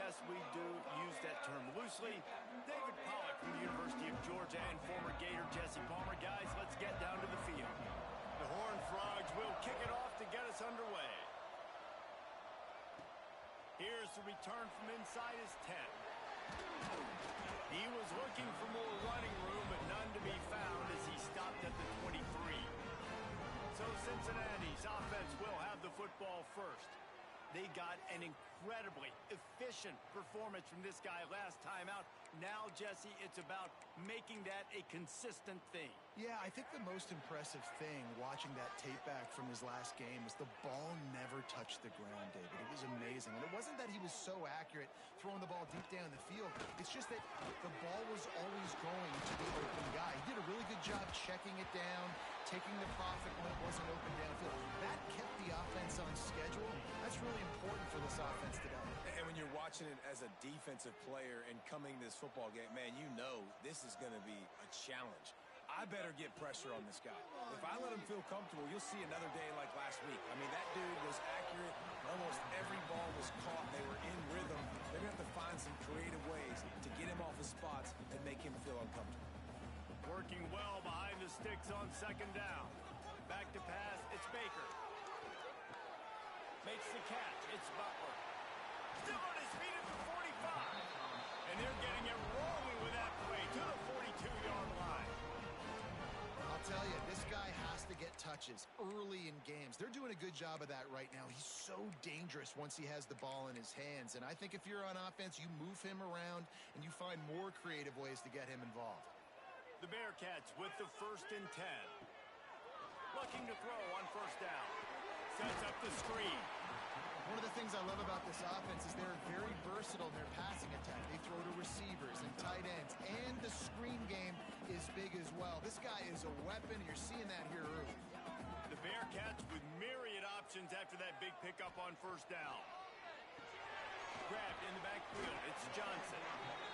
yes, we do use that term loosely. David Pollack from the University of Georgia and former Gator Jesse Palmer. Guys, let's get down to the field. The Horned Frogs will kick it off to get us underway. Here's the return from inside his 10. He was looking for more running room, but none to be found as he stopped at the 23. So Cincinnati's offense will have the football first. They got an incredibly efficient performance from this guy last time out. Now, Jesse, it's about making that a consistent thing. Yeah, I think the most impressive thing watching that tape back from his last game was the ball never touched the ground, David. It was amazing. And it wasn't that he was so accurate throwing the ball deep down the field. It's just that the ball was always going to the open guy. He did a really good job checking it down, taking the profit when it wasn't open downfield. That kept the offense on schedule. That's really important for this offense today. And when you're watching it as a defensive player and coming this football game, man, you know this is going to be a challenge. I better get pressure on this guy. If I let him feel comfortable, you'll see another day like last week. I mean, that dude was accurate. Almost every ball was caught. They were in rhythm. They're going to have to find some creative ways to get him off his spots and make him feel uncomfortable. Working well behind the sticks on second down. Back to pass, it's Baker. Makes the catch, it's Butler. Still on his feet at the 45. And they're getting it rolling with that play to the 42-yard line. I'll tell you, this guy has to get touches early in games. They're doing a good job of that right now. He's so dangerous once he has the ball in his hands. And I think if you're on offense, you move him around and you find more creative ways to get him involved. The Bearcats with the 1st and 10. Looking to throw on first down. Sets up the screen. One of the things I love about this offense is they're very versatile in their passing attack. They throw to receivers and tight ends, and the screen game is big as well. This guy is a weapon. You're seeing that here early. The Bearcats with myriad options after that big pickup on first down. Grabbed in the backfield. It's Johnson.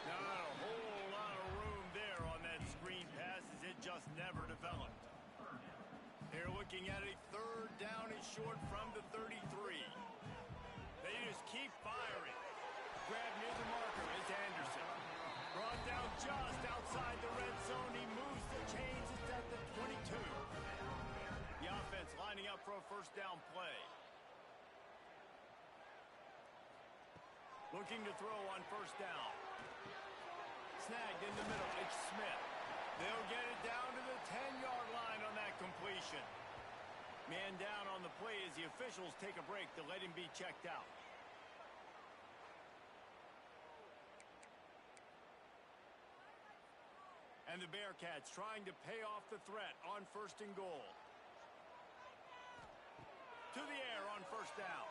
Not a whole lot of room there on that screen pass as it just never developed. They're looking at a 3rd down and short from the 33. They just keep firing. Grabbed near the marker is Anderson. Brought down just outside the red zone. He moves the chains. It's at the 22. The offense lining up for a first down play. Looking to throw on first down. Snagged in the middle. It's Smith. They'll get it down to the 10-yard line on that completion. Man down on the play as the officials take a break to let him be checked out. And the Bearcats trying to pay off the threat on 1st and goal. To the air on first down.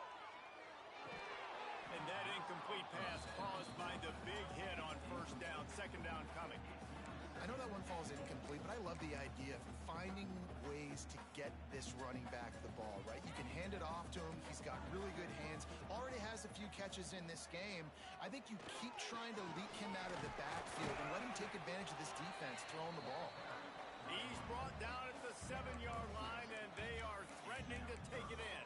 And that incomplete pass caused by the big hit on first down. 2nd down coming. I know that one falls incomplete, but I love the idea of finding ways to get this running back the ball, right? You can hand it off to him. He's got really good hands. Already has a few catches in this game. I think you keep trying to leak him out of the backfield and let him take advantage of this defense throwing the ball. He's brought down at the 7-yard line, and they are threatening to take it in.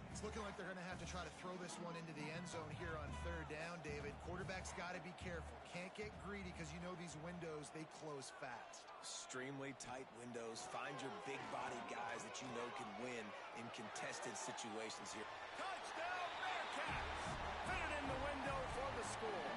It's looking like they're going to have to try to throw this one into the end zone here on 3rd down, David. Quarterback's got to be careful. Can't get greedy because you know these windows, they close fast. Extremely tight windows. Find your big body guys that you know can win in contested situations here. Touchdown, Bearcats! Put it in the window for the score.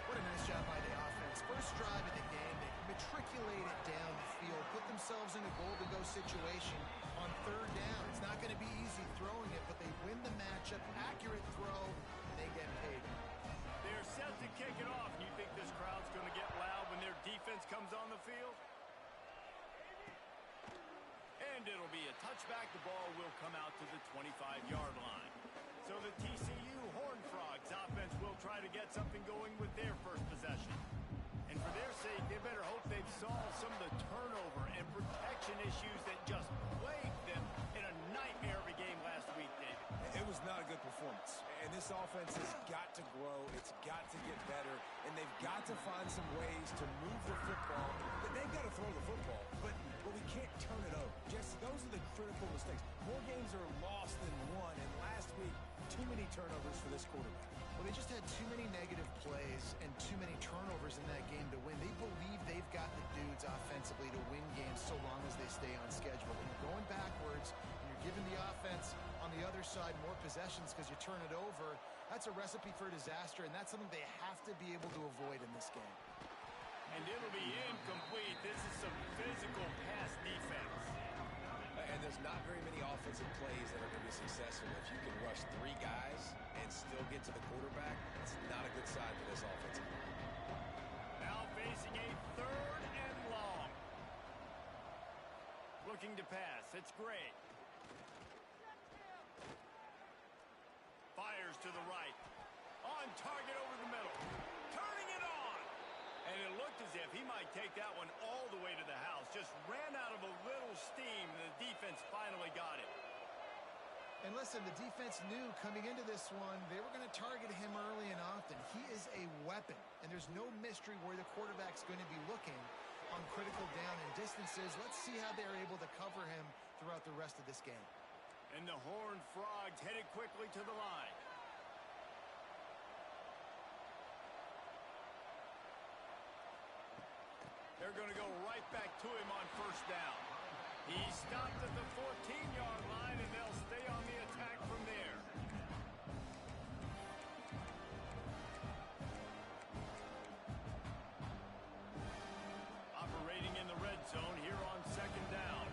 What a nice job by the offense. First drive of the game, they matriculate it down the field, put themselves in a goal-to-go situation on 3rd down. It's not going to be easy throwing it, but they win the matchup. Accurate throw, and they get paid. They're set to kick it off. You think this crowd's going to get loud when their defense comes on the field? And it'll be a touchback. The ball will come out to the 25-yard line. So the TCU Horned Frogs offense will try to get something going with their first possession. And for their sake, they better hope they've solved some of the turnover and protection issues that just plagued them in a nightmare of a game last week, David. It was not a good performance. And this offense has got to grow. It's got to get better. And they've got to find some ways to move the football. But they've got to throw the football. But we can't turn it over. Jesse, those are the critical mistakes. More games are lost than won. And last week, Too many turnovers for this quarterback. Well, they just had too many negative plays and too many turnovers in that game to win. They believe they've got the dudes offensively to win games so long as they stay on schedule. When you're going backwards and you're giving the offense on the other side more possessions because you turn it over, that's a recipe for disaster, and that's something they have to be able to avoid in this game. And it'll be incomplete. This is some physical pass defense. And there's not very many offensive plays that are going to be successful. If you can rush 3 guys and still get to the quarterback, it's not a good sign for this offensive line. Now facing a 3rd and long. Looking to pass. It's great. Fires to the right. On target over the middle. Turning it on. And it looked as if he might take that one all the way to the house. Just ran out of a little steam, and the defense finally got it. And listen, the defense knew coming into this one, they were going to target him early and often. He is a weapon, and there's no mystery where the quarterback's going to be looking on critical down and distances. Let's see how they're able to cover him throughout the rest of this game. And the Horned Frogs headed quickly to the line. They're going to go right back to him on 1st down. He stopped at the 14-yard line, and they'll stay on the attack from there. Operating in the red zone here on 2nd down.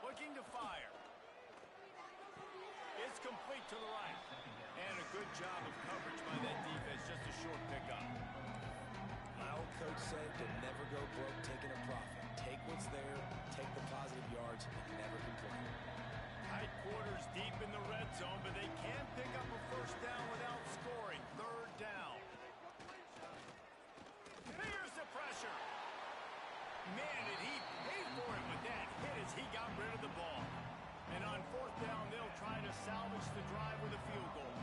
Looking to fire. It's complete to the right. And a good job of coverage by that defense. Just a short pickup. My old coach said to never go broke taking a profit. Take what's there, take the positive yards, and never complain. Tight quarters deep in the red zone, but they can pick up a 1st down without scoring. 3rd down. Here's the pressure. Man, did he pay for it with that hit as he got rid of the ball. And on 4th down, they'll try to salvage the drive with a field goal.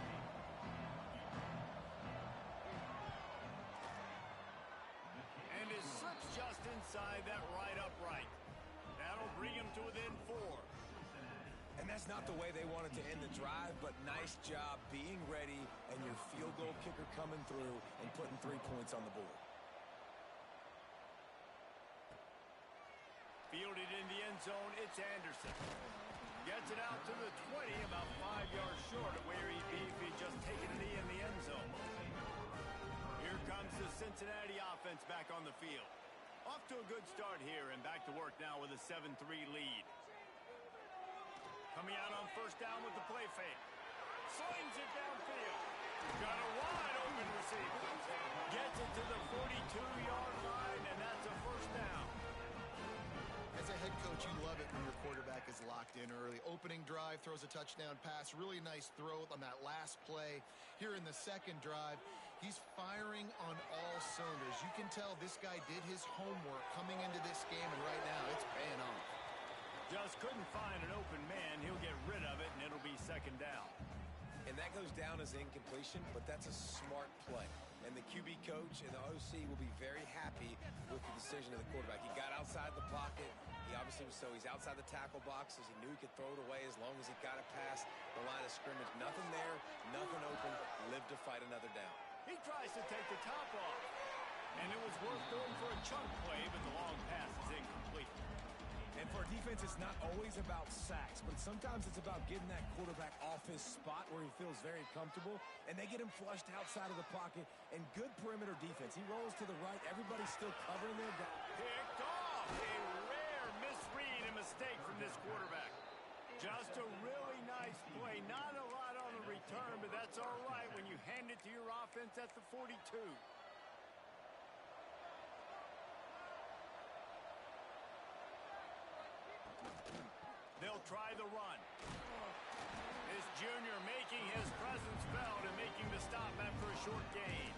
And it slips just inside that right upright. That'll bring him to within 4. And that's not the way they wanted to end the drive, but nice job being ready and your field goal kicker coming through and putting 3 points on the board. Fielded in the end zone, it's Anderson. Gets it out to the 20, about 5 yards short of where he'd be if he'd just taken a knee in the end zone. Here comes the Cincinnati offense back on the field. Off to a good start here and back to work now with a 7-3 lead. Coming out on 1st down with the play fake. Slings it downfield. Got a wide open receiver. Gets it to the 42-yard line, and that's a 1st down. As a head coach, you love it when your quarterback is locked in early. Opening drive, throws a touchdown pass. Really nice throw on that last play. Here in the 2nd drive, he's firing on all cylinders. You can tell this guy did his homework coming into this game, and right now it's paying off. Just couldn't find an open man. He'll get rid of it, and it'll be 2nd down. And that goes down as incompletion, but that's a smart play. And the QB coach and the OC will be very happy with the decision of the quarterback. He got outside the pocket. He obviously was he's outside the tackle boxes. He knew he could throw it away as long as he got it past the line of scrimmage. Nothing there, nothing open. Live to fight another down. He tries to take the top off. And it was worth going for a chunk play, but the long pass is incomplete. And for a defense, it's not always about sacks, but sometimes it's about getting that quarterback off his spot where he feels very comfortable, and they get him flushed outside of the pocket, and good perimeter defense. He rolls to the right. Everybody's still covering their guy. Picked off. A rare misread and mistake from this quarterback. Just a really nice play. Not a lot on the return, but that's all right when you hand it to your offense at the 42. They'll try the run. This junior making his presence felt and making the stop after a short gain.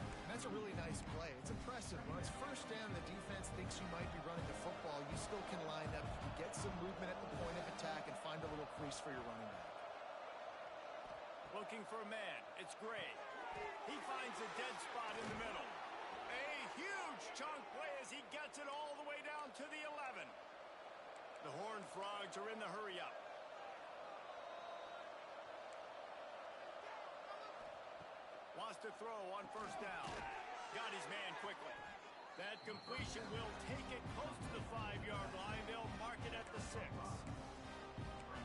And that's a really nice play. It's impressive. When it's 1st down, the defense thinks you might be running the football. You still can line up. You can get some movement at the point of attack and find a little crease for your running back. Looking for a man. It's Gray. He finds a dead spot in the middle. A huge chunk play as he gets it all the way down to the 11. Frogs are in the hurry-up. Wants to throw on first down. Got his man quickly. That completion will take it close to the 5-yard line. They'll mark it at the 6.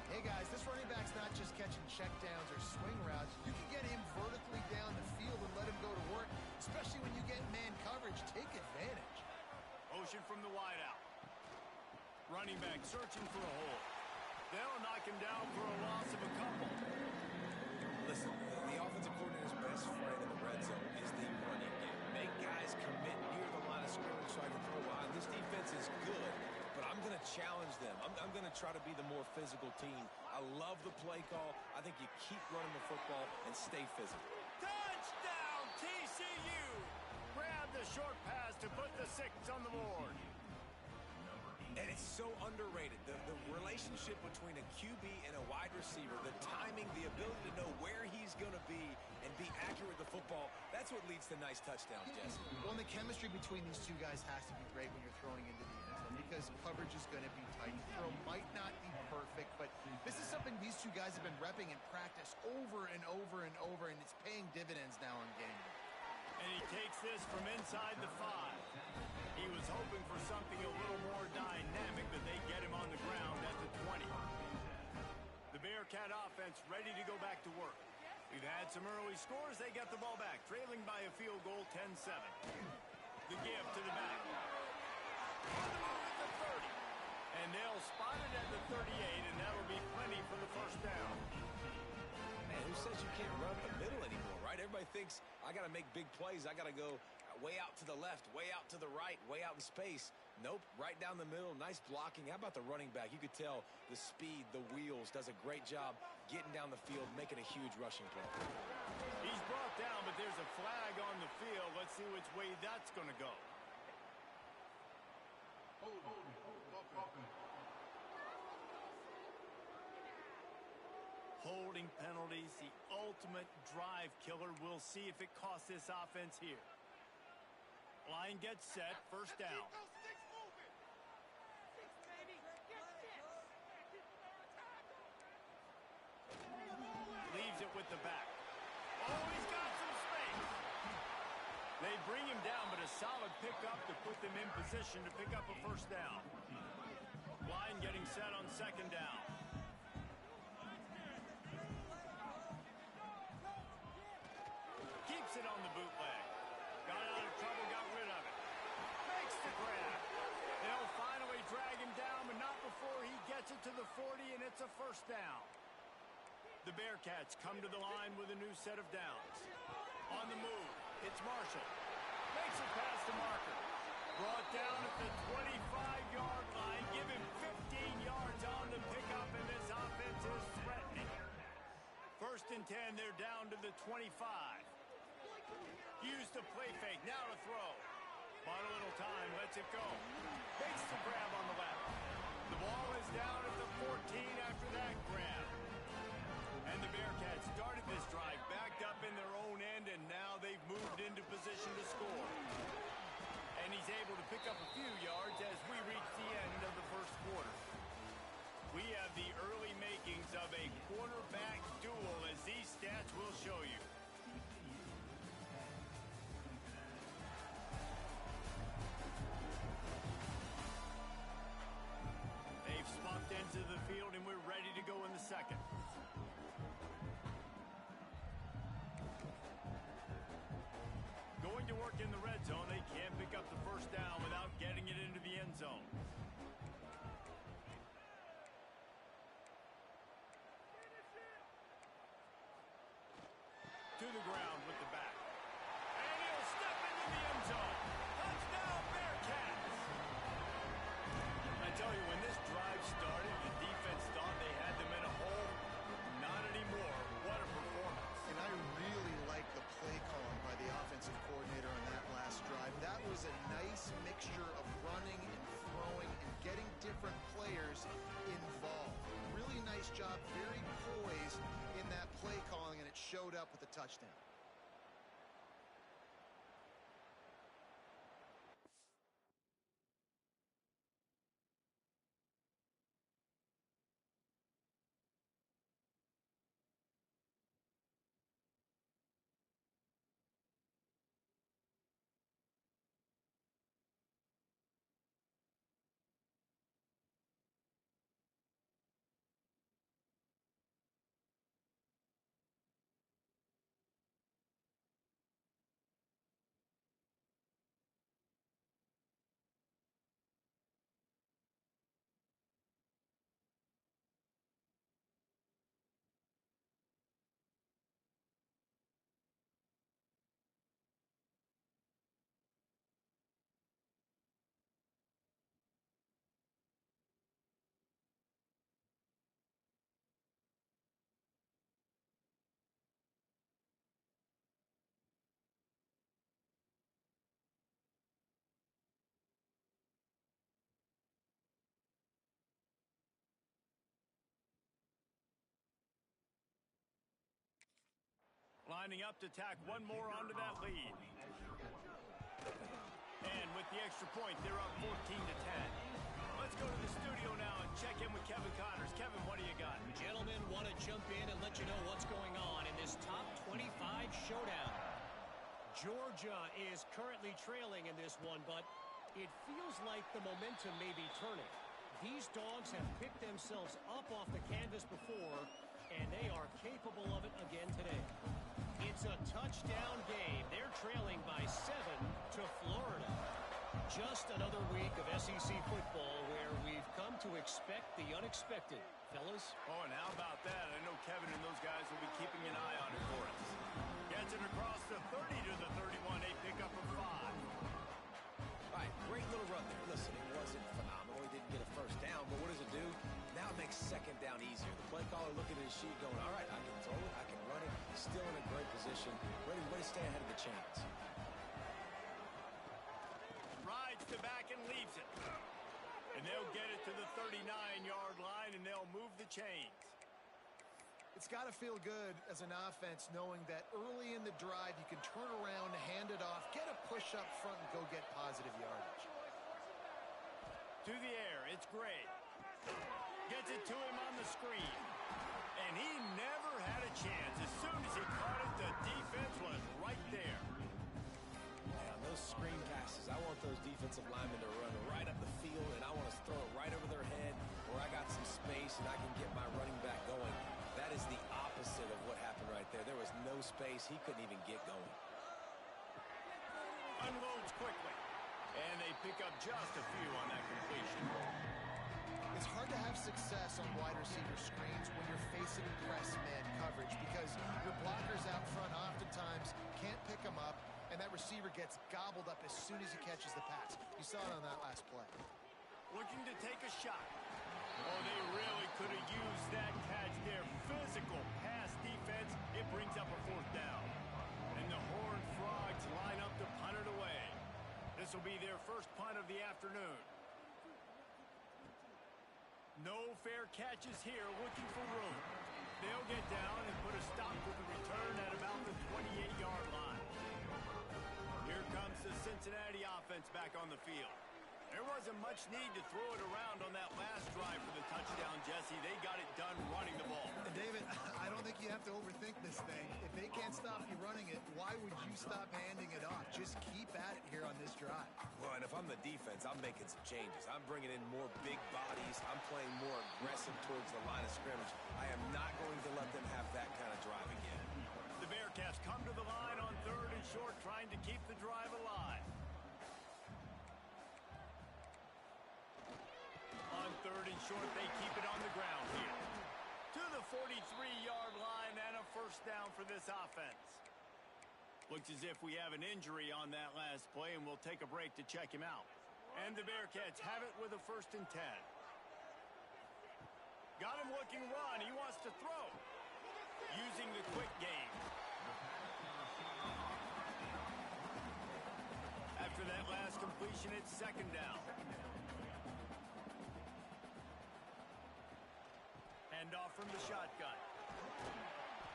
Hey, guys, this running back's not just catching checkdowns or swing routes. You can get him vertically down the field and let him go to work, especially when you get man coverage. Take advantage. Motion from the wideout. Running back searching for a hole. They'll knock him down for a loss of a couple. Listen, the offensive coordinator's best friend in the red zone is the running game. Make guys commit near the line of scrimmage so I can throw wide. This defense is good, but I'm going to challenge them. I'm going to try to be the more physical team. I love the play call. I think you keep running the football and stay physical. Touchdown, TCU! Grab the short pass to put the 6 on the board. And it's so underrated. The relationship between a QB and a wide receiver, the timing, the ability to know where he's going to be and be accurate with the football, that's what leads to nice touchdowns, Jesse. Well, and the chemistry between these two guys has to be great when you're throwing into the end zone because coverage is going to be tight. The throw might not be perfect, but this is something these two guys have been repping in practice over and over and over, and it's paying dividends now on game day. And he takes this from inside the 5. He was hoping for something a little more dynamic, but they get him on the ground at the 20. The Bearcat offense ready to go back to work. We've had some early scores. They got the ball back, trailing by a field goal, 10-7. The give to the back. On the move at the 30. And they'll spot it at the 38, and that'll be plenty for the first down. Man, who says you can't run up the middle anymore, right? Everybody thinks I got to make big plays. I got to go way out to the left, way out to the right, way out in space. Nope, right down the middle, nice blocking. How about the running back? You could tell the speed, the wheels, does a great job getting down the field, making a huge rushing play. He's brought down, but there's a flag on the field. Let's see which way that's going to go. Holding penalties, the ultimate drive killer. We'll see if it costs this offense here. Line gets set, first down. Leaves it with the back. Oh, he's got some space. They bring him down, but a solid pickup to put them in position to pick up a first down. Line getting set on second down. Keeps it on the bootleg. Got out of trouble, got rid of it. Makes the grab. They'll finally drag him down, but not before he gets it to the 40, and it's a first down. The Bearcats come to the line with a new set of downs. On the move, it's Marshall. Makes it past the marker. Brought down at the 25-yard line. Give him 15 yards on the pickup, and this offense is threatening. First and 10, they're down to the 25. Use the play fake, now to throw. Bought a little time, lets it go. Makes the grab on the left. The ball is down at the 14 after that grab. And the Bearcats started this drive, backed up in their own end, and now they've moved into position to score. And he's able to pick up a few yards as we reach the end of the first quarter. We have the early makings of a quarterback duel, as these stats will show you. They've spunked into the field, and we're ready to go in the second. Going to work in the red zone. They can't pick up the first down without getting it into the end zone. To the ground with the back. And he'll step into the end zone. Touchdown, Bearcats! I tell you, when this drive started, the defense thought they had them in a hole. Not anymore. What a performance. And I really like the play calling by the offensive coordinator on that last drive. That was a nice mixture of running and throwing and getting different players involved. Really nice job, very poised in that play calling, and it showed up with a touchdown. Lining up to tack one more onto that lead. And with the extra point, they're up 14-10. Let's go to the studio now and check in with Kevin Connors. Kevin, what do you got? Gentlemen, want to jump in and let you know what's going on in this top 25 showdown. Georgia is currently trailing in this one, but it feels like the momentum may be turning. These dogs have picked themselves up off the canvas before, and they are capable of it again today. It's a touchdown game. They're trailing by 7 to Florida. Just another week of SEC football where we've come to expect the unexpected. Fellas? Oh, and how about that? I know Kevin and those guys will be keeping an eye on it for us. Gets it across the 30 to the 31. A pickup of 5. All right, great little run there. Listen, it wasn't phenomenal. He didn't get a first down, but what does it do? Now it makes second down easier. The play caller looking at his sheet going, all right, I can throw it, I can run it. Still in a great position, ready to stay ahead of the chains. Rides the back and leaves it. And they'll get it to the 39-yard line, and they'll move the chains. It's got to feel good as an offense knowing that early in the drive you can turn around, hand it off, get a push up front, and go get positive yardage. To the air, it's Gray. Gets it to him on the screen. And he never had a chance. As soon as he caught it, the defense was right there. Yeah, those screen passes, I want those defensive linemen to run right up the field, and I want to throw it right over their head where I got some space and I can get my running back going. That is the opposite of what happened right there. There was no space. He couldn't even get going. Unloads quickly. And they pick up just a few on that completion. It's hard to have success on wide receiver screens when you're facing press man coverage because your blockers out front oftentimes can't pick them up, and that receiver gets gobbled up as soon as he catches the pass. You saw it on that last play. Looking to take a shot. Oh, they really could have used that catch there. Physical pass defense. It brings up a 4th down. And the Horned Frogs line up to punt it away. This will be their first punt of the afternoon. No fair catches here, looking for room. They'll get down and put a stop to the return at about the 28-yard line. Here comes the Cincinnati offense back on the field. There wasn't much need to throw it around on that last drive for the touchdown, Jesse. They got it done running the ball. And David, I don't think you have to overthink this thing. If they can't stop you running it, why would you stop handing it off? Just keep at it here on this drive. Well, and if I'm the defense, I'm making some changes. I'm bringing in more big bodies. I'm playing more aggressive towards the line of scrimmage. I am not going to let them have that kind of drive again. The Bearcats come to the line on 3rd and short, trying to keep the drive alive. On 3rd and short, they keep it on the ground here. To the 43-yard line and a first down for this offense. Looks as if we have an injury on that last play, and we'll take a break to check him out. And the Bearcats have it with a 1st and 10. Got him looking run. He wants to throw. Using the quick game. After that last completion, it's 2nd down. Handoff from the shotgun.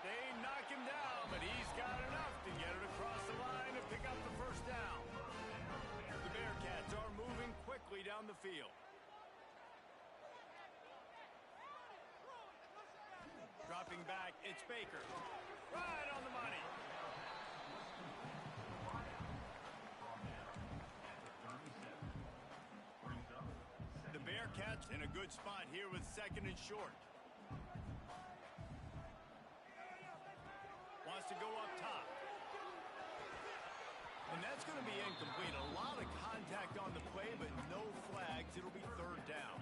They knock him down, but he's got enough to get it across the line and pick up the first down. The Bearcats are moving quickly down the field. Dropping back, it's Baker. Right on the money. The Bearcats in a good spot here with 2nd and short. Wants to go up top. And that's going to be incomplete. A lot of contact on the play, but no flags. It'll be 3rd down.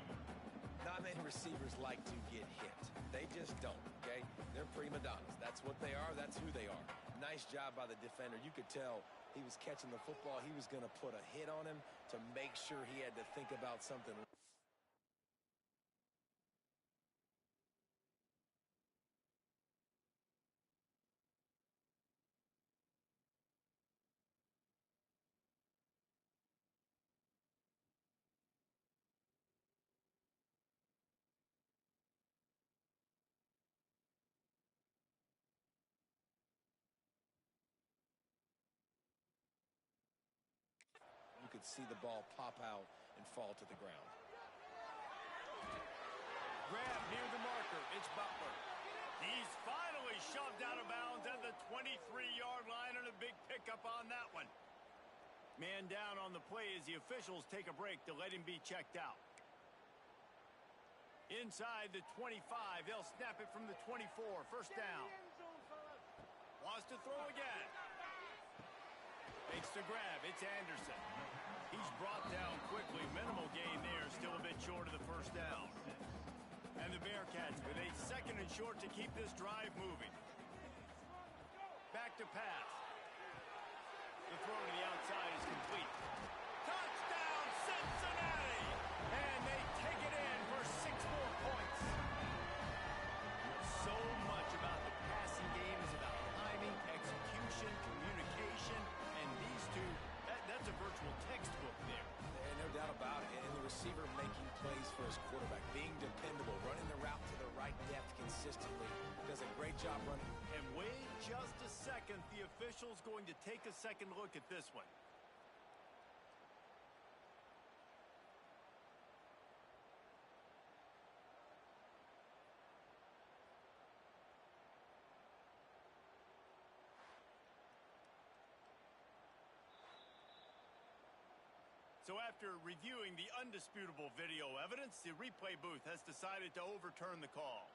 Not many receivers like to get hit. They just don't, okay? They're prima donnas. That's what they are. That's who they are. Nice job by the defender. You could tell he was catching the football. He was going to put a hit on him to make sure he had to think about something. could see the ball pop out and fall to the ground. Grab near the marker. It's Butler. He's finally shoved out of bounds at the 23-yard line, and a big pickup on that one. Man down on the play as the officials take a break to let him be checked out. Inside the 25, they'll snap it from the 24. First down. Wants to throw again. Makes the grab. It's Anderson. He's brought down quickly. Minimal gain there. Still a bit short of the first down. And the Bearcats with a second and short to keep this drive moving. Back to pass. The throw to the outside is complete. Touchdown, Cincinnati! And they take it in for 6 more points. So much about the passing game is about timing, execution, communication, and these two, that's a virtual textbook there. No doubt about it. And the receiver making plays for his quarterback, being dependable, running the route to the right depth consistently. Does a great job running. And wait just a second. The official's going to take a second look at this one. So after reviewing the undisputable video evidence, the replay booth has decided to overturn the call.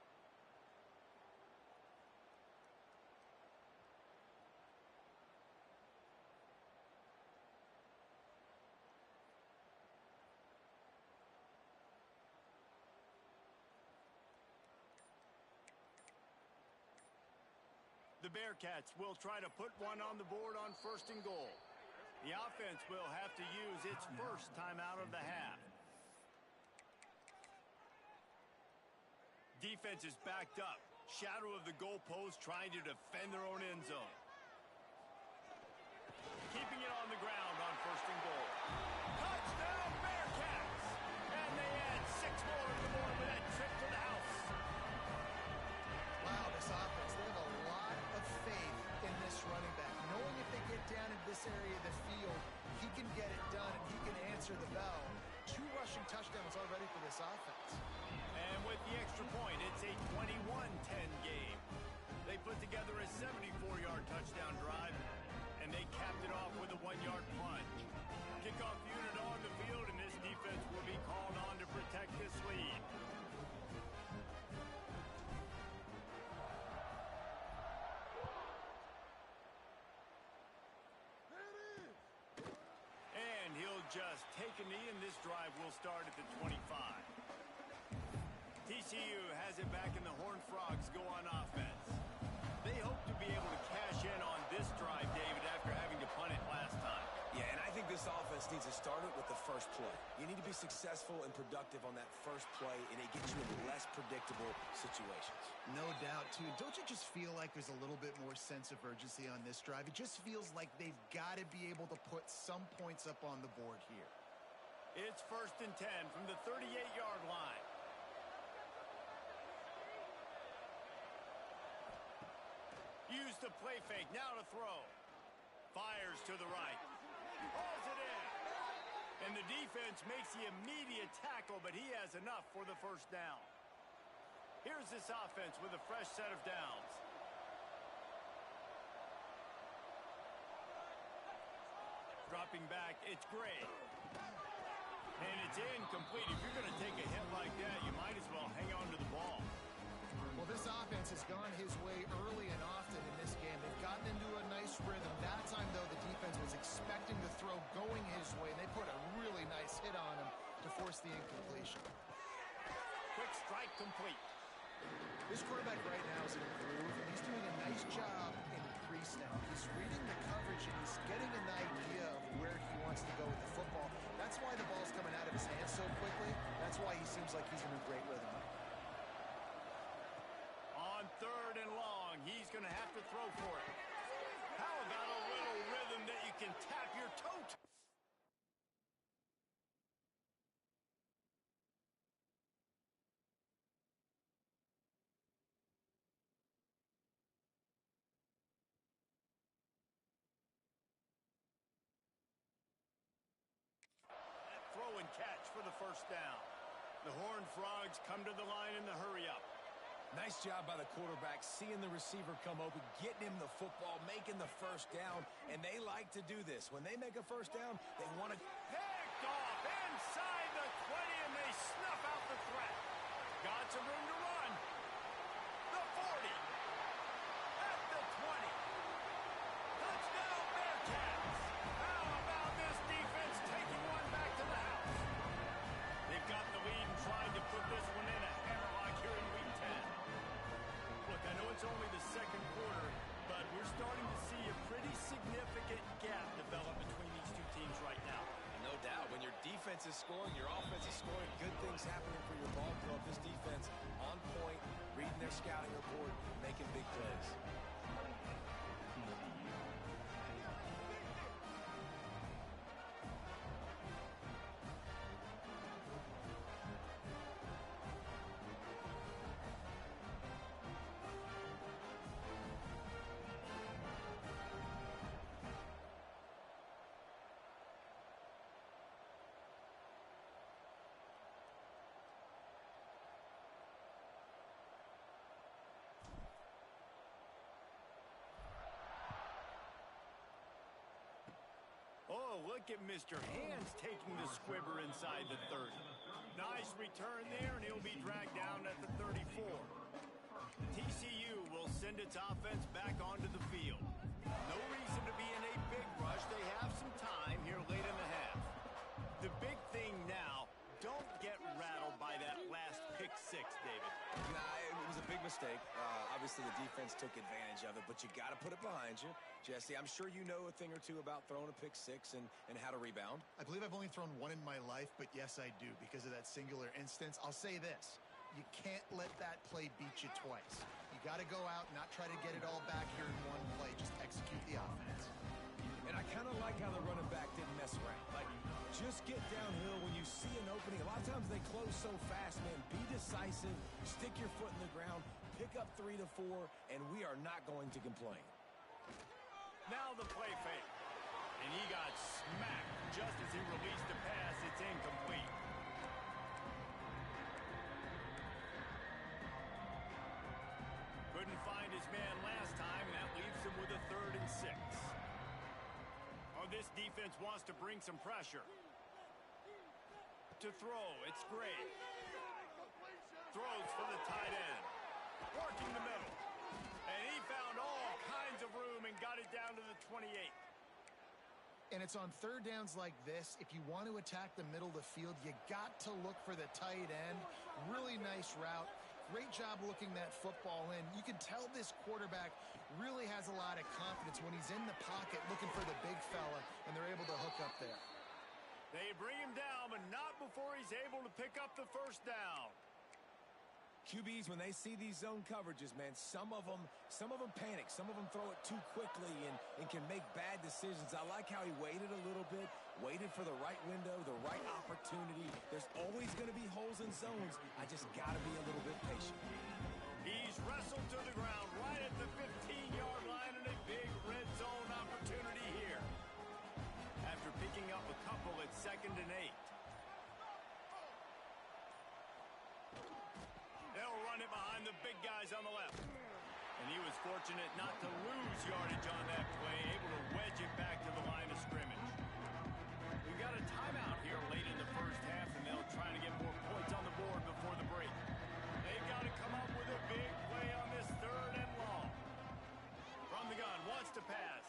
The Bearcats will try to put one on the board on 1st and goal. The offense will have to use its first timeout of the half. Defense is backed up. Shadow of the goalpost trying to defend their own end zone. Keeping it on the ground on 1st and goal. Touchdown Bearcats! And they add 6 more to the board with that trip to the house. Wow, this offense, they have a lot of faith in this running back. Knowing if they get down in this area of the field, he can get it done and he can answer the bell. 2 rushing touchdowns already for this offense. And with the extra point, it's a 21-10 game. They put together a 74-yard touchdown drive, and they capped it off with a 1-yard plunge. Kickoff unit on the field, and this defense will be called on to protect this lead. And he'll just take a knee, and this drive will start at the 25. TCU has it back, and the Horned Frogs go on offense. They hope to be able to cash in on this drive, David, after having to punt it last time. Yeah, and I think this offense needs to start it with the first play. You need to be successful and productive on that first play, and it gets you in less predictable situations. No doubt, too. Don't you just feel like there's a little bit more sense of urgency on this drive? It just feels like they've got to be able to put some points up on the board here. It's 1st and 10 from the 38-yard line. Use the play fake, now to throw. Fires to the right. Hauls it in. And the defense makes the immediate tackle, but he has enough for the first down. Here's this offense with a fresh set of downs. Dropping back, it's Gray. And it's incomplete. If you're going to take a hit like that, you might as well hang on to the ball. Well, this offense has gone his way early and often in this game. They've gotten into a nice rhythm. That time, though, the defense was expecting the throw going his way, and they put a really nice hit on him to force the incompletion. Quick strike complete. This quarterback right now is in a groove, and he's doing a nice job in pre-snap. He's reading the coverage, and he's getting an idea of where he wants to go with the football. That's why the ball's coming out of his hands so quickly. That's why he seems like he's in a great rhythm. On 3rd and long, he's going to have to throw for it. How about a little rhythm that you can tap your toe to? catch for the first down. The Horned Frogs come to the line in the hurry-up. Nice job by the quarterback, seeing the receiver come open, getting him the football, making the first down, and they like to do this. When they make a first down, they want to... Picked off inside the 20, and they snuff out the threat. Got some room to run. The 40. At the 20. Touchdown, Bearcats. How about this defense taking one back to the house? They've got the lead and trying to put this one in a hammerlock here in Week 10. Look, I know it's only the second quarter, but we're starting to see a pretty significant gap develop between these two teams right now. No doubt. When your defense is scoring, your offense is scoring, good things happening for your ball club. This defense on point, reading their scouting report, making big plays. Oh, look at Mr. Hands taking the squibber inside the 30. Nice return there, and he'll be dragged down at the 34. TCU will send its offense back onto the field. No reason to be in a big rush. They have some time here late in the half. The big thing now, don't get rattled by that last pick six, David. Nah, it was a big mistake. Obviously, the defense took advantage of it, but you got to put it behind you. Jesse, I'm sure you know a thing or two about throwing a pick six and how to rebound. I believe I've only thrown one in my life, but yes, I do because of that singular instance. I'll say this. You can't let that play beat you twice. You got to go out and not try to get it all back here in one play. Just execute the offense. And I kind of like how the running back didn't mess around. Like, just get downhill when you see an opening. A lot of times they close so fast, man. Be decisive, stick your foot in the ground, pick up 3 to 4, and we are not going to complain. Now the play fake. And he got smacked just as he released the pass. It's incomplete. Couldn't find his man last time, and that leaves him with a 3rd and 6. Oh, this defense wants to bring some pressure. To throw, it's great. Throws for the tight end. Working the middle. And he found all kinds of room and got it down to the 28. And it's on third downs like this. If you want to attack the middle of the field, you got to look for the tight end. Really nice route. Great job looking that football in. You can tell this quarterback really has a lot of confidence when he's in the pocket looking for the big fella, and they're able to hook up there. They bring him down, but not before he's able to pick up the first down. QBs, when they see these zone coverages, man, some of them panic. Some of them throw it too quickly and can make bad decisions. I like how he waited a little bit, waited for the right window, the right opportunity. There's always going to be holes in zones. I just got to be a little bit patient. He's wrestled to the ground right at the 15-yard line, and a big red zone opportunity here. After picking up a couple at 2nd and 8. They'll run it behind the big guys on the left. And he was fortunate not to lose yardage on that play, able to wedge it back to the line of scrimmage. We've got a timeout here late in the first half, and they'll try to get more points on the board before the break. They've got to come up with a big play on this 3rd and long. From the gun, wants to pass.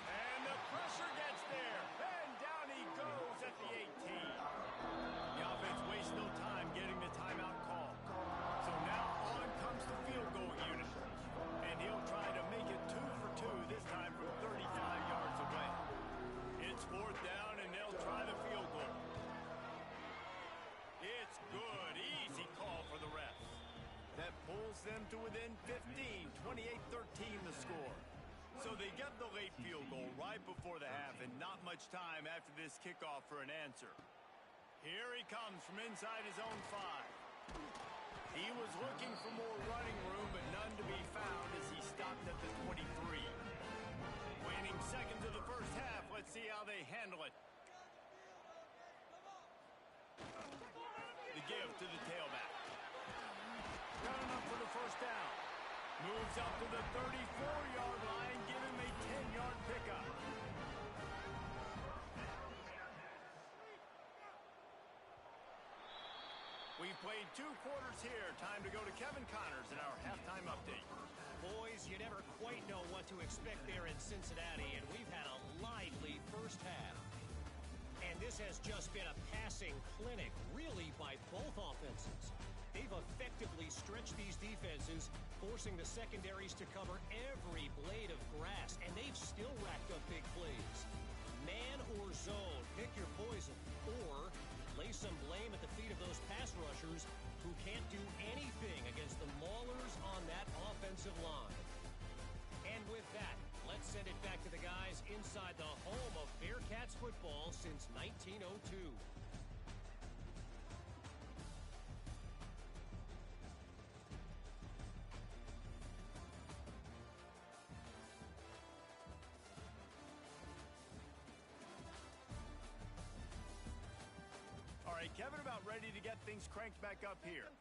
And the pressure gets there. And down he goes at the 18. The offense wastes no time getting the timeout call. So now on comes the field goal unit. And he'll try to make it 2 for 2, this time from 35 yards away. It's 4th down, and they'll try the field goal. It's good. Easy call for the refs. That pulls them to within 15, 28-13 the score. So they get the late field goal right before the half, and not much time after this kickoff for an answer. Here he comes from inside his own 5. He was looking for more running room, but none to be found as he stopped at the 23. Waning seconds of the first half. Let's see how they handle it. Got enough for the first down. Moves up to the 34-yard line. Give him a 10-yard pickup. We've played 2 quarters here. Time to go to Kevin Connors in our halftime update. Boys, you never quite know what to expect there in Cincinnati, and we've had a lively first half. And this has just been a passing clinic, really, by both offenses. They've effectively stretched these defenses, forcing the secondaries to cover every blade of grass, and they've still racked up big plays. Man or zone, pick your poison, or lay some blame at the feet of those pass rushers who can't do anything against the maulers on that offensive line. And with that, let's send it back to the guys inside the home of Bearcats football since 1902. All right, Kevin, about ready to get things cranked back up here.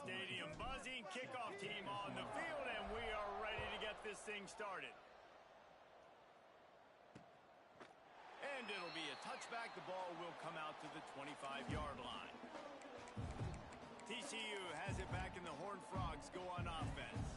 Stadium buzzing, kickoff team on the field, and we are ready to get this thing started. And it'll be a touchback. The ball will come out to the 25-yard line. TCU has it back, and the Horned Frogs go on offense.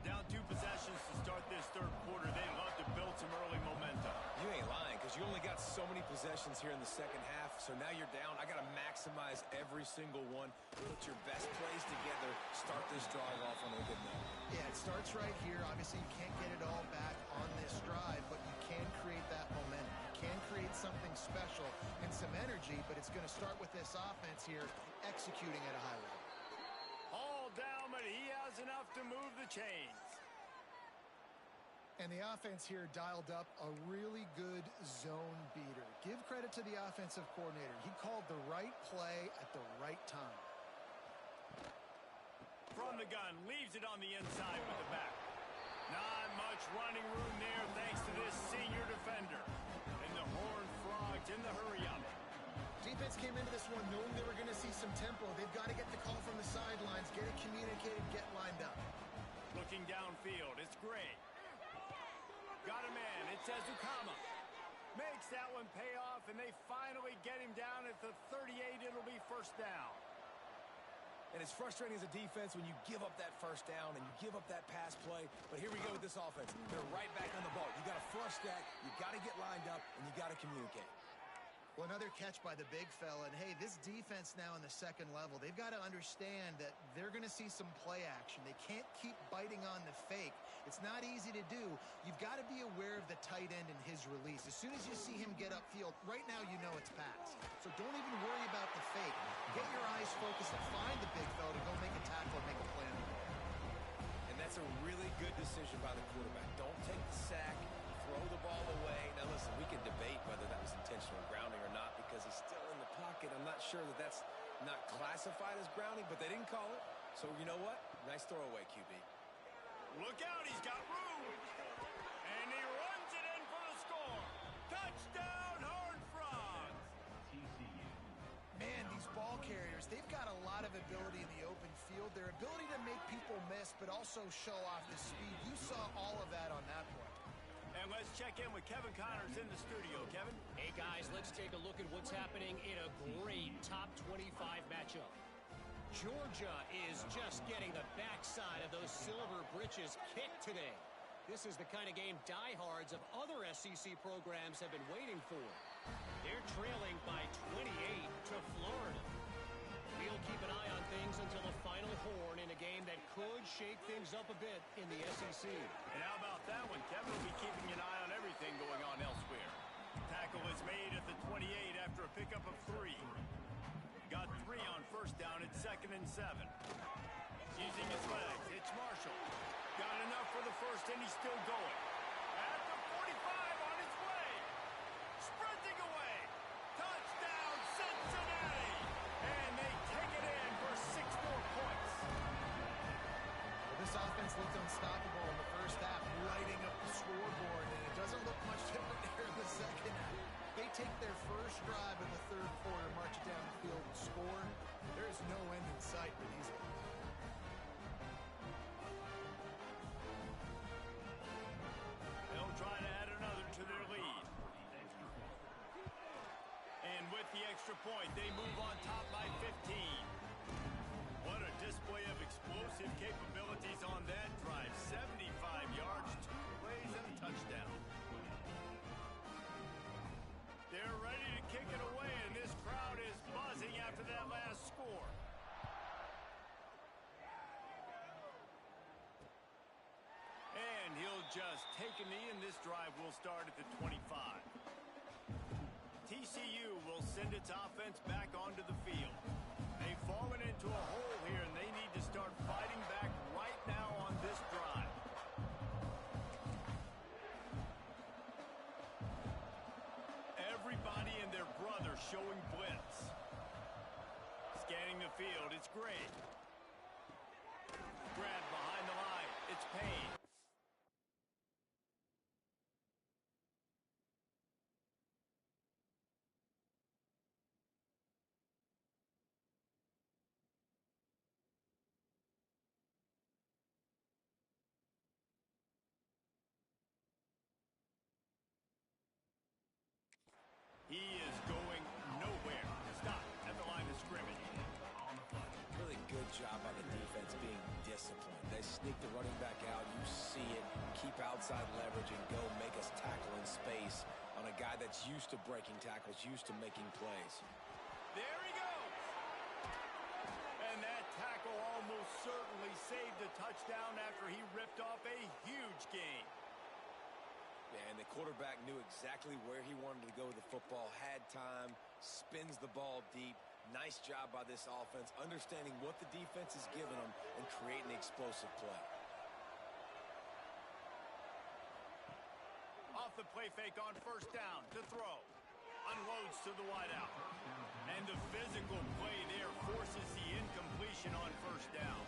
Down 2 possessions to start this third quarter. They love to build some early momentum. You ain't lying, because you only got so many possessions here in the second half, so now you're down. I got to maximize every single one. Put your best plays together. Start this drive off on a good note. Yeah, it starts right here. Obviously, you can't get it all back on this drive, but you can create that momentum. You can create something special and some energy, but it's going to start with this offense here executing at a high level. All down, but he has enough to move the chains. And the offense here dialed up a really good zone beater. Give credit to the offensive coordinator. He called the right play at the right time. From the gun, leaves it on the inside with the back. Not much running room there thanks to this senior defender. And the Horned Frogs in the hurry-up. Defense came into this one knowing they were going to see some tempo. They've got to get the call from the sidelines, get it communicated, get lined up. Looking downfield, it's Gray. Got a man, it's Ezukama. Makes that one pay off, and they finally get him down at the 38. It'll be first down. And it's frustrating as a defense when you give up that first down and you give up that pass play. But here we go with this offense. They're right back on the ball. You got to flush that, you got to get lined up, and you got to communicate. Well, another catch by the big fella. And, hey, this defense now in the second level, they've got to understand that they're going to see some play action. They can't keep biting on the fake. It's not easy to do. You've got to be aware of the tight end and his release. As soon as you see him get upfield, right now you know it's pass. So don't even worry about the fake. Get your eyes focused and find the big fella to go make a tackle or make a play on the ball. And that's a really good decision by the quarterback. Don't take the sack. Throw the ball away. Now, listen, we can debate whether that was intentional grounding or not because he's still in the pocket. I'm not sure that that's not classified as grounding, but they didn't call it. So, you know what? Nice throwaway, QB. Look out, he's got room. And he runs it in for the score. Touchdown, Horned Frogs. TCU. Man, these ball carriers, they've got a lot of ability in the open field. Their ability to make people miss, but also show off the speed. You saw all of that on that play. And let's check in with Kevin Connors in the studio. Kevin? Hey, guys, let's take a look at what's happening in a great top 25 matchup. Georgia is just getting the backside of those silver britches kicked today. This is the kind of game diehards of other SEC programs have been waiting for. They're trailing by 28 to Florida. We'll keep an eye on things until the final horn in a game that could shake things up a bit in the SEC. And how about that one? Kevin will be keeping an eye on everything going on elsewhere. Tackle is made at the 28 after a pickup of 3. Got 3 on first down at 2nd and 7. Using his legs, it's Marshall. Got enough for the first, and he's still going. At the 45 on his way. Sprinting away. Touchdown, Cincinnati. And they take it in for 6 more points. Well, this offense looked unstoppable in the first half, lighting up the scoreboard, and it doesn't look much different here in the second half. They take their first drive in the third quarter, march it down the field, and score. There is no end in sight for these guys. with the extra point. They move on top by 15. What a display of explosive capabilities on that drive. 75 yards, 2 plays, and a touchdown. They're ready to kick it away, and this crowd is buzzing after that last score. And he'll just take a knee, and this drive will start at the 25. TCU will send its offense back onto the field. They've fallen into a hole here, and they need to start fighting back right now on this drive. Everybody and their brother showing blitz. Scanning the field, it's Gray. Grab behind the line, it's Payne. He is going nowhere. Stop at the line of scrimmage. Really good job by the defense being disciplined. They sneak the running back out. You see it. Keep outside leverage and go make us tackle in space on a guy that's used to breaking tackles, used to making plays. There he goes. And that tackle almost certainly saved a touchdown after he ripped off a huge gain. And the quarterback knew exactly where he wanted to go with the football, had time, spins the ball deep. Nice job by this offense, understanding what the defense is giving them and creating an explosive play. Off the play fake on first down to throw. Unloads to the wideout. And the physical play there forces the incompletion on first down.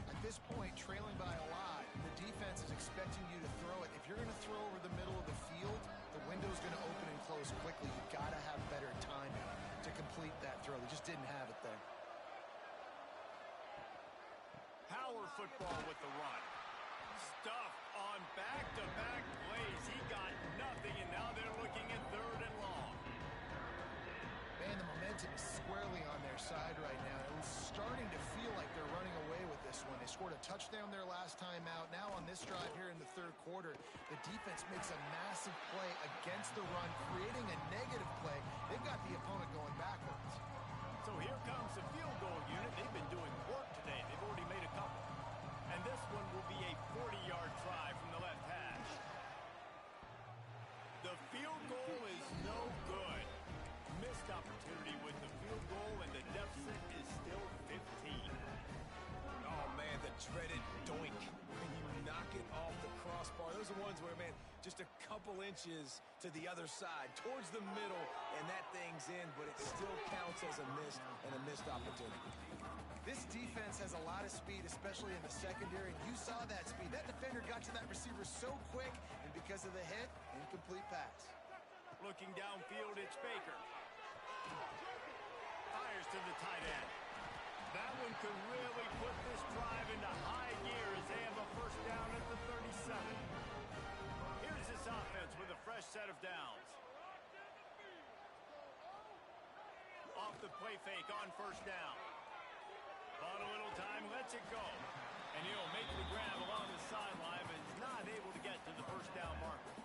At this point, trailing by a lot, the defense is expecting you to throw it. If you're going to throw over the middle of the field, the window's going to open and close quickly. You've got to have better timing to complete that throw. They just didn't have it there. Power football with the run. Stuffed on back-to-back plays. He got nothing, and now they're looking at third and long. Man, the momentum is squarely on their side right now. It was starting to feel like they're running away with this one. They scored a touchdown their last time out. Now on this drive here in the third quarter, the defense makes a massive play against the run, creating a negative play. They've got the opponent going backwards. So here comes the field goal unit. They've been doing work today. They've already made a couple. And this one will be a 40-yard try from the left hash. The field goal is no good. Missed opportunity with the field goal, and the deficit is still 15. Oh, man, the dreaded doink when you knock it off the crossbar. Those are ones where, man, just a couple inches to the other side, towards the middle, and that thing's in, but it still counts as a missed opportunity. This defense has a lot of speed, especially in the secondary, and you saw that speed. That defender got to that receiver so quick, and because of the hit, incomplete pass. Looking downfield, it's Baker. Fires to the tight end. That one could really put this drive into high gear as they have a first down at the 37. Here's this offense with a fresh set of downs. Off the play fake on first down. Bought a little time, lets it go. And he'll make the grab along the sideline, but is not able to get to the first down marker.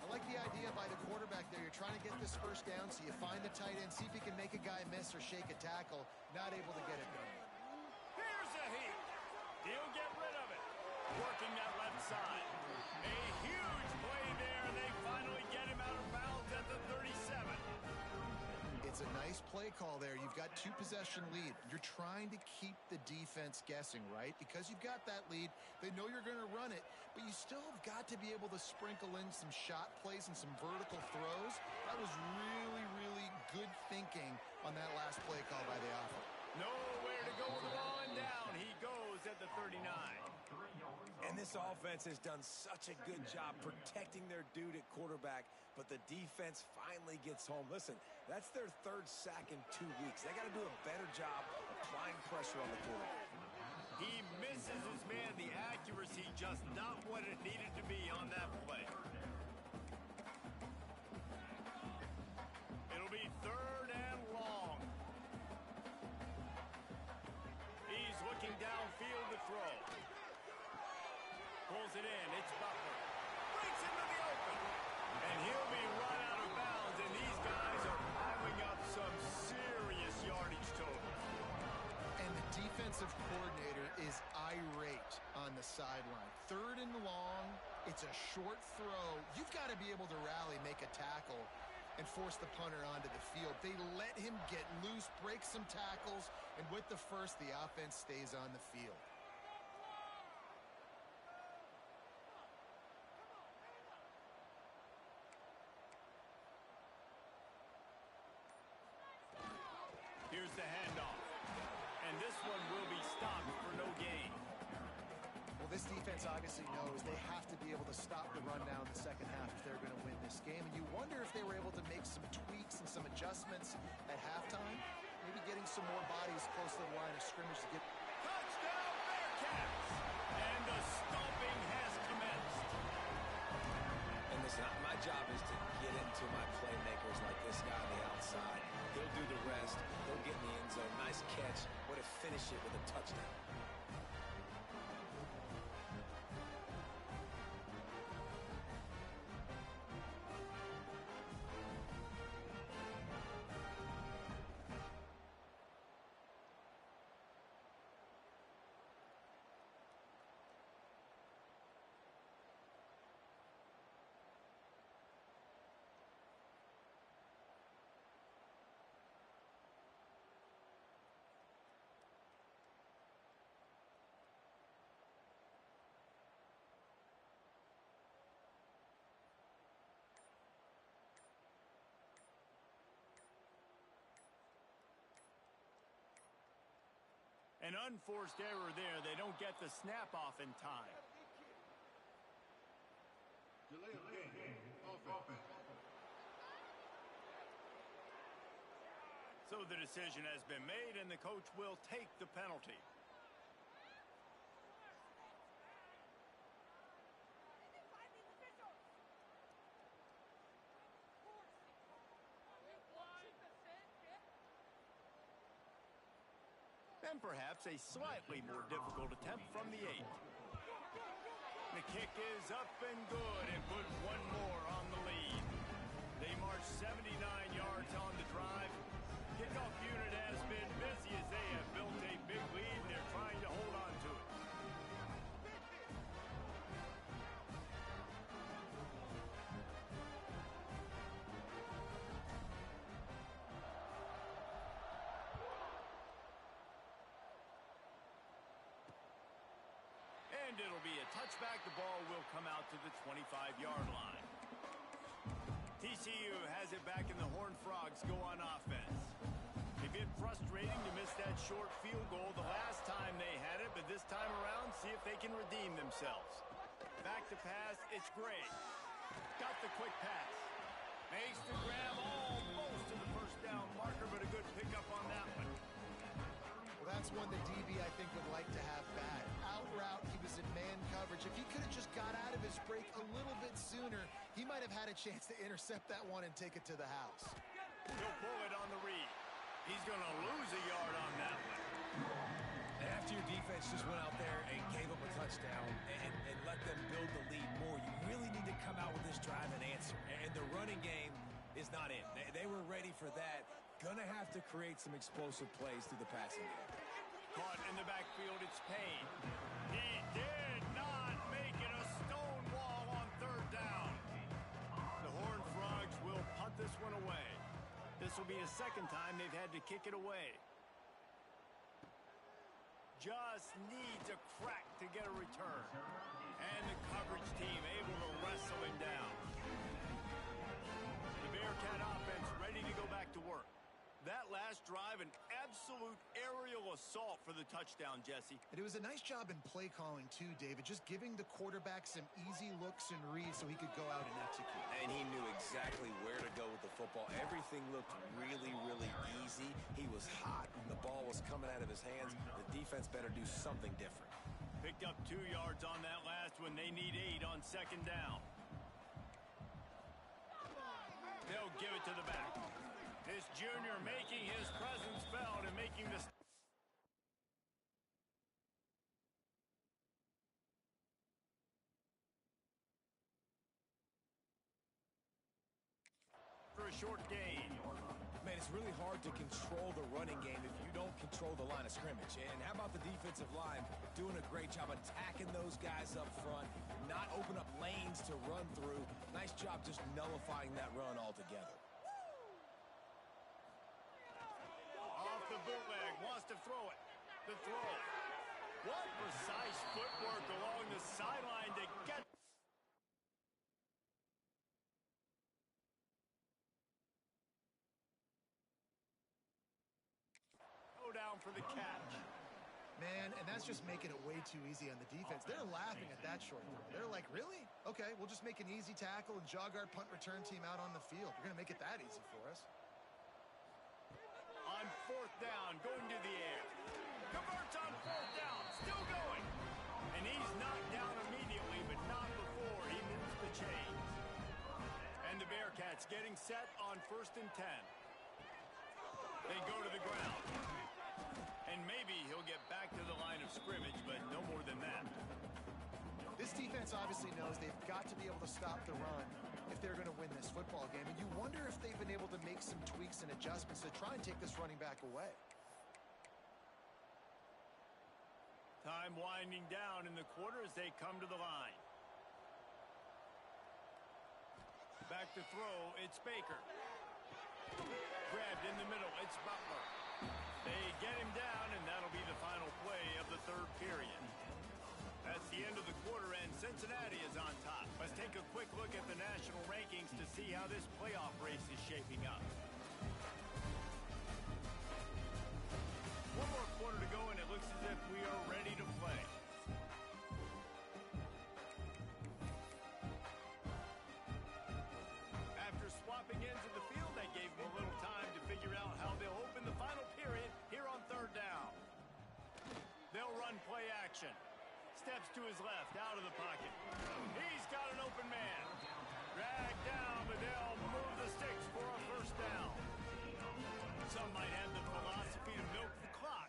I like the idea by the quarterback there. You're trying to get this first down, so you find the tight end, see if he can make a guy miss or shake a tackle. Not able to get it done. Here's a heat. He'll get rid of it. Working that left side. A huge play there, and they finally get him out of bounds at the 37. It's a nice play call there. You've got 2-possession lead. You're trying to keep the defense guessing, right? Because you've got that lead, they know you're going to run it, but you still have got to be able to sprinkle in some shot plays and some vertical throws. That was really, really good thinking on that last play call by the offense. Nowhere to go with the ball, and down he goes at the 39. And this offense has done such a good job protecting their dude at quarterback, but the defense finally gets home. Listen, that's their third sack in 2 weeks. They got to do a better job applying pressure on the quarterback. He misses his man. The accuracy just not what it needed to be on that play. It'll be third the sideline. 3rd and long. It's a short throw. You've got to be able to rally, make a tackle, and force the punter onto the field. They let him get loose, break some tackles, and with the first, the offense stays on the field. Here's the handoff. And this one will be stopped for no gain. Well, this defense obviously knows they have to be able to stop the run down in the second half if they're going to win this game. And you wonder if they were able to make some tweaks and some adjustments at halftime. Maybe getting some more bodies close to the line of scrimmage to get... Touchdown, Bearcats! And the stomping has commenced. And listen, my job is to get into my playmakers like this guy on the outside. He'll do the rest. He'll get in the end zone. Nice catch. Way to finish it with a touchdown. An unforced error there. They don't get the snap off in time. So the decision has been made, and the coach will take the penalty. And perhaps a slightly more difficult attempt from the 8. The kick is up and good and put one more on the lead. They march 79 yards on the drive. Kickoff unit has been busy as they have built a big lead and they're trying to hold on to it. And it'll be a touchback. The ball will come out to the 25-yard line. TCU has it back in the Horned Frogs go on offense. They've been frustrating to miss that short field goal the last time they had it, but this time around, see if they can redeem themselves. Back to pass, it's Gray. Got the quick pass. Makes the grab almost to the first down marker, but a good pickup on that one. Well, that's one that DB, I think, would like to have back. Out route, he was in man coverage. If he could have just got out of his break a little bit sooner, he might have had a chance to intercept that one and take it to the house. He'll pull it on the read. He's going to lose a yard on that one. And after your defense just went out there and gave up a touchdown and let them build the lead more, you really need to come out with this drive and answer. And the running game is not in. They were ready for that. Gonna have to create some explosive plays through the passing game. Caught in the backfield, it's Payne. He did not make it a stone wall on 3rd down. The Horned Frogs will punt this one away. This will be the second time they've had to kick it away. Just needs a crack to get a return. And the coverage team able to wrestle him down. The Bearcat offense ready to go back to work. That last drive, an absolute aerial assault for the touchdown, Jesse. And it was a nice job in play calling, too, David, just giving the quarterback some easy looks and reads so he could go out and execute. And he knew exactly where to go with the football. Everything looked really, really easy. He was hot. The ball was coming out of his hands. The defense better do something different. Picked up 2 yards on that last one. They need 8 on 2nd down. They'll give it to the back. This junior making his presence felt and making this for a short gain. Man, it's really hard to control the running game if you don't control the line of scrimmage. And how about the defensive line doing a great job attacking those guys up front, not open up lanes to run through. Nice job just nullifying that run altogether. Off the bootleg, wants to throw it. The throw. What precise footwork along the sideline to get down for the catch. Man, and that's just making it way too easy on the defense. They're laughing at that short throw. They're like, really? Okay, we'll just make an easy tackle and jog our punt return team out on the field. You're going to make it that easy for us. On fourth down, going to the air. Converts on fourth down, still going. And he's knocked down immediately, but not before he moves the chains. And the Bearcats getting set on 1st and 10. They go to the ground. And maybe he'll get back to the line of scrimmage, but no more than that. This defense obviously knows they've got to be able to stop the run if they're going to win this football game. And you wonder if they've been able to make some tweaks and adjustments to try and take this running back away. Time winding down in the quarter as they come to the line. Back to throw, it's Baker. Grabbed in the middle, it's Butler. They get him down, and that'll be the final play of the third period. That's the end of the quarter, and Cincinnati is on top. Let's take a quick look at the national rankings to see how this playoff race is shaping up. One more quarter to go, and it looks as if we are ready to play. After swapping ends of the field, that gave them a little time to figure out how they'll open the final period here on third down. They'll run play action. Steps to his left, out of the pocket. He's got an open man. Dragged down, but they'll move the sticks for a first down. Some might have the philosophy to milk the clock.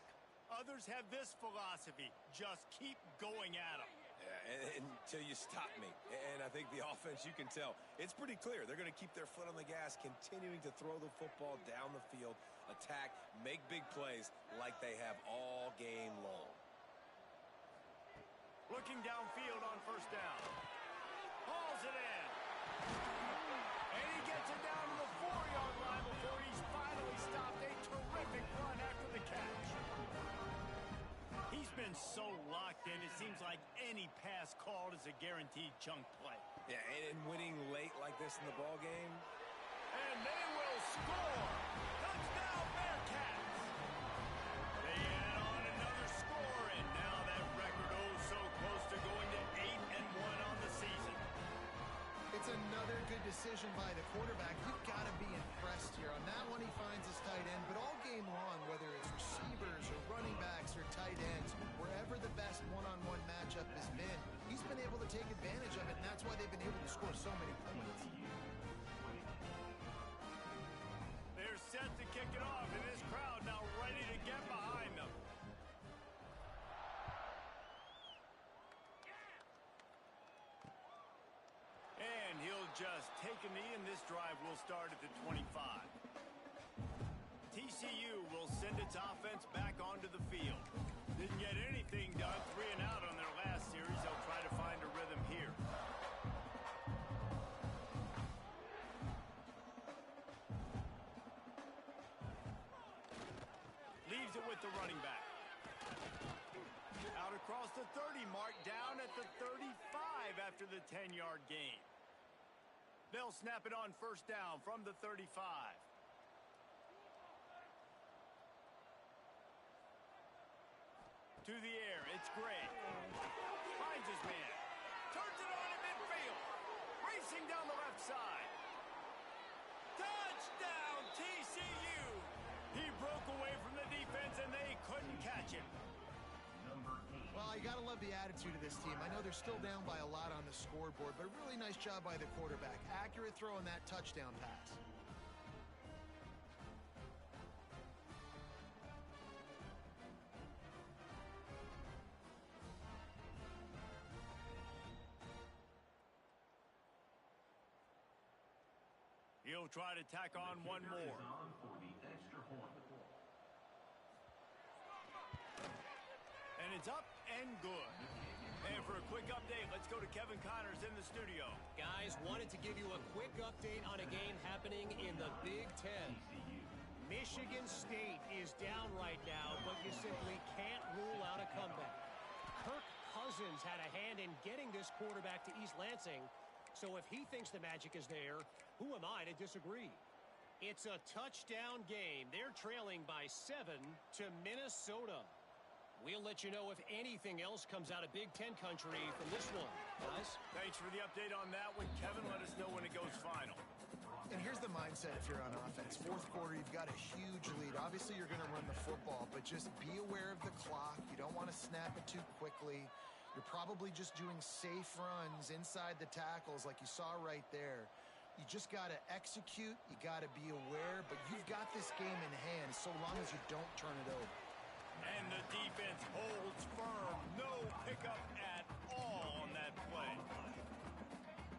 Others have this philosophy. Just keep going at them. Until you stop me. And I think the offense, you can tell, it's pretty clear. They're going to keep their foot on the gas, continuing to throw the football down the field, attack, make big plays like they have all game long. Looking downfield on first down. Hauls it in. And he gets it down to the 4-yard line before he's finally stopped. A terrific run after the catch. He's been so locked in, it seems like any pass called is a guaranteed chunk play. Yeah, and winning late like this in the ball game. And they will score. Touchdown, Bearcats. They add on another score, and now that record so close to going to 8-1 on the season. It's another good decision by the quarterback. You've got to be impressed here. On that one, he finds his tight end, but all game long, whether it's receivers or running backs or tight ends, wherever the best one-on-one matchup has been, he's been able to take advantage of it, and that's why they've been able to score so many points. They're set to kick it off, and this crowd now ready to get behind them. And he'll just take a knee, and this drive will start at the 25. TCU will send its offense back onto the field. Didn't get anything done, 3 and out on their last series. They'll try to find a rhythm here. Leaves it with the running back. Out across the 30 mark, down at the 35 after the 10-yard gain. They'll snap it on first down from the 35. To the air, it's Gray. Finds his man. Turns it on in midfield. Racing down the left side. Touchdown, TCU! He broke away from the defense, and they couldn't catch him. Well, you got to love the attitude of this team. I know they're still down by a lot on the scoreboard, but a really nice job by the quarterback. Accurate throw on that touchdown pass. He'll try to tack on one more. And it's up and good. And for a quick update, let's go to Kevin Connors in the studio. Guys, wanted to give you a quick update on a game happening in the Big Ten. Michigan State is down right now, but you simply can't rule out a comeback. Kirk Cousins had a hand in getting this quarterback to East Lansing, so if he thinks the magic is there, who am I to disagree? It's a touchdown game. They're trailing by 7 to Minnesota. We'll let you know if anything else comes out of Big Ten country from this one. Guys? Thanks for the update on that one. Kevin, let us know when it goes final. And here's the mindset if you're on offense. Fourth quarter, you've got a huge lead. Obviously, you're going to run the football, but just be aware of the clock. You don't want to snap it too quickly. You're probably just doing safe runs inside the tackles like you saw right there. You just got to execute. You got to be aware, but you've got this game in hand so long as you don't turn it over. And the defense holds firm. No pickup at all on that play.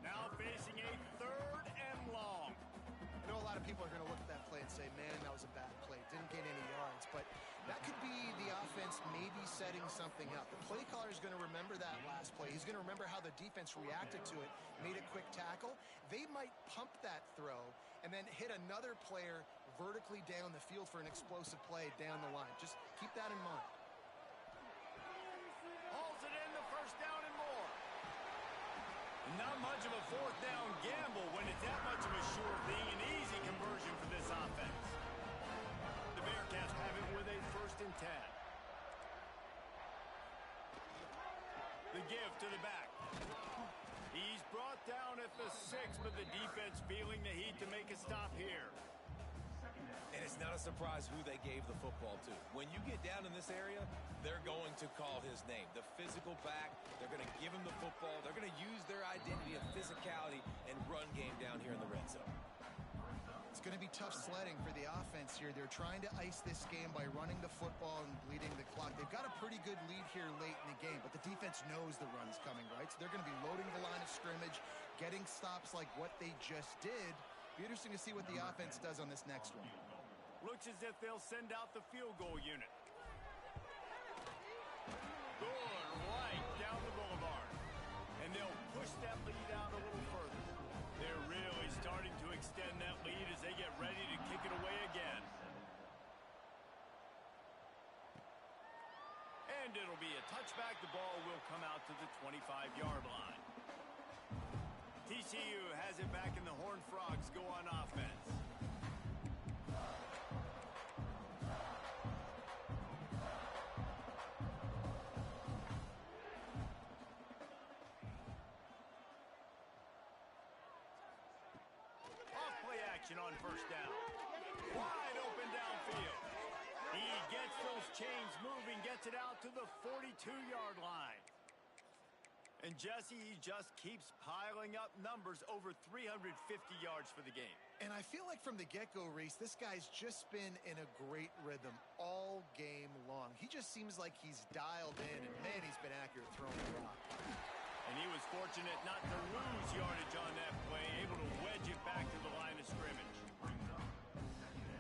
Now facing a 3rd and long. I know a lot of people are going to look at that play and say, man, that was a bad play. Didn't gain any yards. But that could be the offense maybe setting something up. The play caller is going to remember that last play. He's going to remember how the defense reacted to it, made a quick tackle. They might pump that throw and then hit another player vertically down the field for an explosive play down the line. Just keep that in mind. Hauls it in, the first down and more. Not much of a 4th down gamble when it's that much of a sure thing. An easy conversion for this offense. The Bearcats have it with a 1st and 10. The give to the back. He's brought down at the 6, but the defense feeling the heat to make a stop here. And it's not a surprise who they gave the football to. When you get down in this area, they're going to call his name. The physical back, they're going to give him the football. They're going to use their identity of physicality and run game down here in the red zone. It's going to be tough sledding for the offense here. They're trying to ice this game by running the football and bleeding the clock. They've got a pretty good lead here late in the game, but the defense knows the run's coming, right? So they're going to be loading the line of scrimmage, getting stops like what they just did. Be interesting to see what the offense does on this next one. Looks as if they'll send out the field goal unit. Good right down the boulevard. And they'll push that lead out a little further. They're really starting to extend that lead as they get ready to kick it away again. And it'll be a touchback. The ball will come out to the 25-yard line. TCU has it back, and the Horned Frogs go on offense. On 1st down. Wide open downfield. He gets those chains moving, gets it out to the 42-yard line. And Jesse, he just keeps piling up numbers, over 350 yards for the game. And I feel like from the get-go, Reese, this guy's just been in a great rhythm all game long. He just seems like he's dialed in, and man, he's been accurate throwing the rock. And he was fortunate not to lose yardage on that play, able to wedge it back to the line of scrimmage.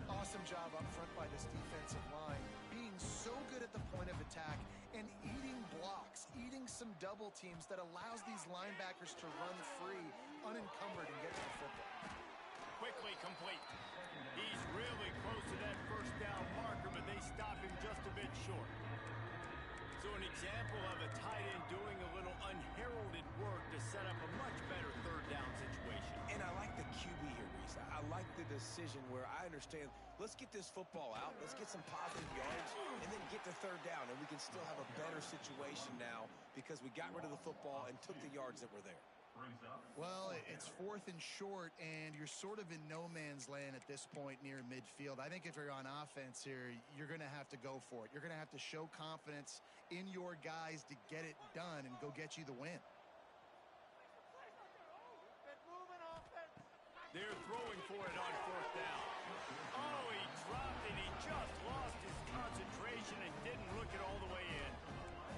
Awesome job up front by this defensive line, being so good at the point of attack and eating blocks, eating some double teams that allows these linebackers to run free, unencumbered, and get to the football. Quickly complete. He's really close to that 1st down marker, but they stop him just a bit short. So an example of a tight end doing a little unheralded work to set up a much better 3rd down situation. And I like the QB here, Reese. I like the decision where I understand, let's get this football out, let's get some positive yards, and then get to 3rd down, and we can still have a better situation now because we got rid of the football and took the yards that were there. Well, it's 4th and short, and you're sort of in no man's land at this point near midfield. I think if you're on offense here, you're going to have to go for it. You're going to have to show confidence in your guys to get it done and go get you the win. They're throwing for it on 4th down. Oh, he dropped and he just lost his concentration and didn't look it all the way in.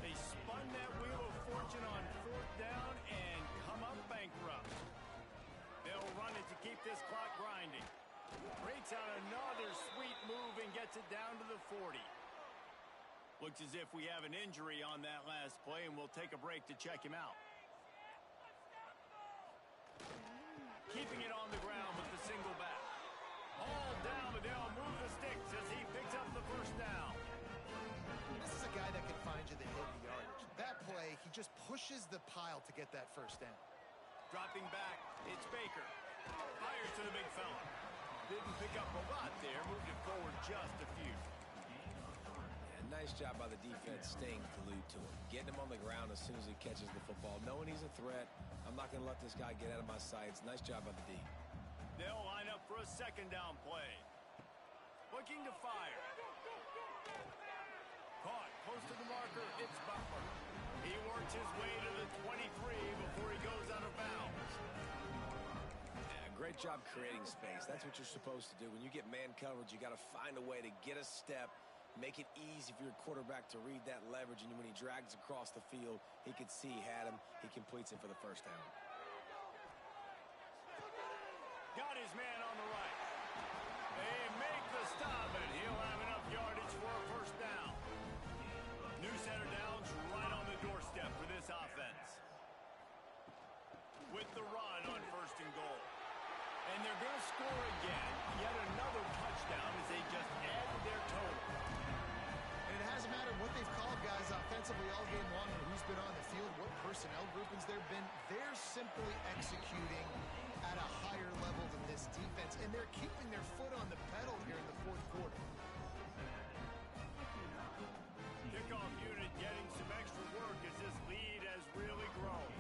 They spun that wheel of fortune on 4th down and come up bankrupt. They'll run it to keep this clock grinding. Breaks out another sweet moving gets it down to the 40. Looks as if we have an injury on that last play, and we'll take a break to check him out. Keeping it on the ground with the single back. All down, but they'll move the sticks as he picks up the first down. This is a guy that can find you the hidden yardage. That play, he just pushes the pile to get that first down. Dropping back, it's Baker. Fires to the big fella. Didn't pick up a lot there, moved it forward just a few. Nice job by the defense staying glued to him. Getting him on the ground as soon as he catches the football. Knowing he's a threat, I'm not going to let this guy get out of my sights. Nice job by the D. They'll line up for a second down play. Looking to fire. Caught close to the marker. It's Butler. He works his way to the 23 before he goes out of bounds. Yeah, great job creating space. That's what you're supposed to do. When you get man coverage, you got to find a way to get a step. Make it easy for your quarterback to read that leverage, and when he drags across the field, he could see he had him. He completes it for the first down. Got his man on the right. They make the stop, and he'll have enough yardage for a first down. New center downs right on the doorstep for this offense. With the run on first and goal. And they're going to score again. Yet another touchdown as they just added their total. It hasn't mattered what they've called guys offensively all game long and who's been on the field, what personnel groupings there have been. They're simply executing at a higher level than this defense, and they're keeping their foot on the pedal here in the fourth quarter. Kickoff unit getting some extra work as this lead has really grown.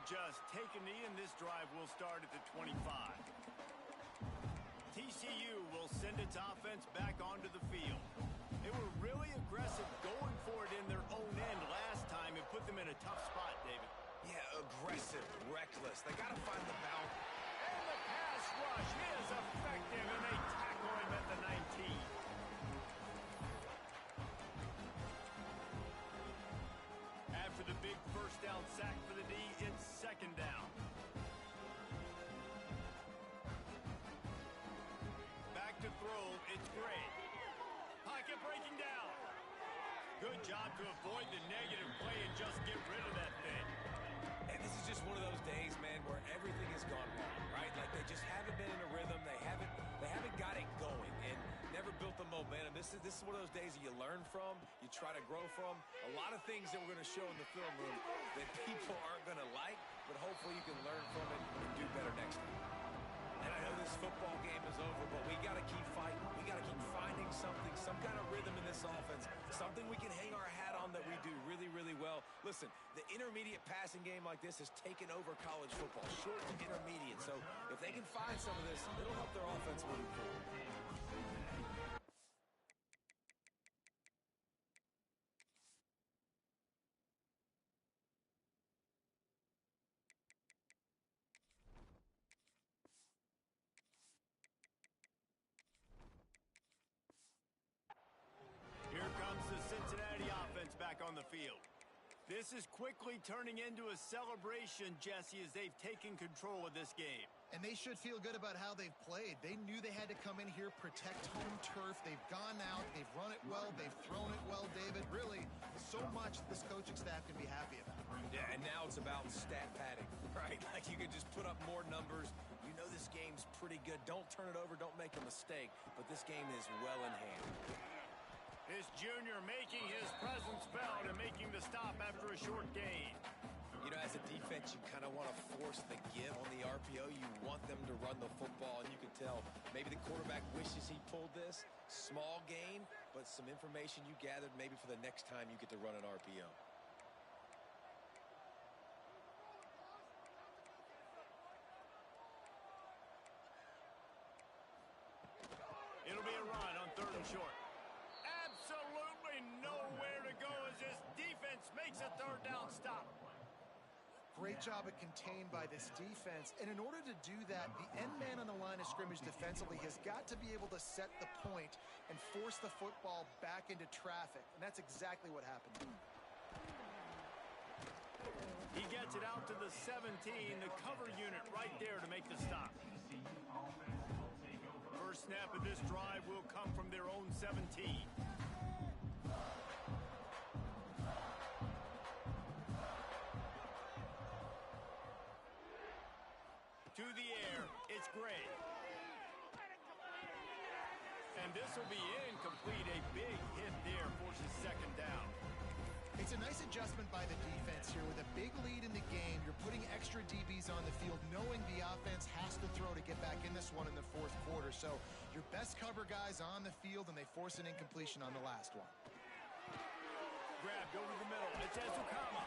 Just take a knee, and this drive will start at the 25. TCU will send its offense back onto the field. They were really aggressive going for it in their own end last time and put them in a tough spot, David. Yeah, aggressive, reckless. They got to find the balance. And the pass rush is effective, and they tackle him at the 19. After the big first down sack for the D, it's second down. Back to throw, it's Gray. Pocket breaking down. Good job to avoid the negative play and just get rid of that thing. And this is just one of those days, man, where everything has gone wrong, right? Like they just haven't been in a rhythm. They haven't got it going and never built the momentum. This is one of those days that you learn from, you try to grow from. A lot of things that we're going to show in the film room that people aren't going to like, but hopefully you can learn from it and do better next time. And I know this football game is over, but we got to keep fighting. We got to keep finding something, some kind of rhythm in this offense, something we can hang our hat on that we do really, really well. Listen, the intermediate passing game like this has taken over college football, short to intermediate. So if they can find some of this, it'll help their offense moving forward. Here comes the Cincinnati offense back on the field. This is quickly turning into a celebration, Jesse, as they've taken control of this game. And they should feel good about how they've played. They knew they had to come in here, protect home turf. They've gone out, they've run it well, they've thrown it well, David. Really, so much this coaching staff can be happy about. Yeah, and now it's about stat padding, right? Like you can just put up more numbers. You know this game's pretty good. Don't turn it over, don't make a mistake. But this game is well in hand. This junior making his presence felt and making the stop after a short gain. You know, as a defense, you kind of want to force the give on the RPO. You want them to run the football, and you can tell maybe the quarterback wishes he pulled this. Small gain, but some information you gathered maybe for the next time you get to run an RPO. It'll be a run on third and short. Absolutely nowhere to go as this defense makes a third down stop. Great job at contained by this defense. And in order to do that, the end man on the line of scrimmage defensively has got to be able to set the point and force the football back into traffic. And that's exactly what happened. He gets it out to the 17, the cover unit right there to make the stop. First snap of this drive will come from their own 17. To the air, it's Gray. And this will be incomplete. A big hit there forces second down. It's a nice adjustment by the defense here. With a big lead in the game, you're putting extra DBs on the field, knowing the offense has to throw to get back in this one in the fourth quarter. So your best cover guys on the field, and they force an incompletion on the last one. Grabbed over the middle. It's Ezukama.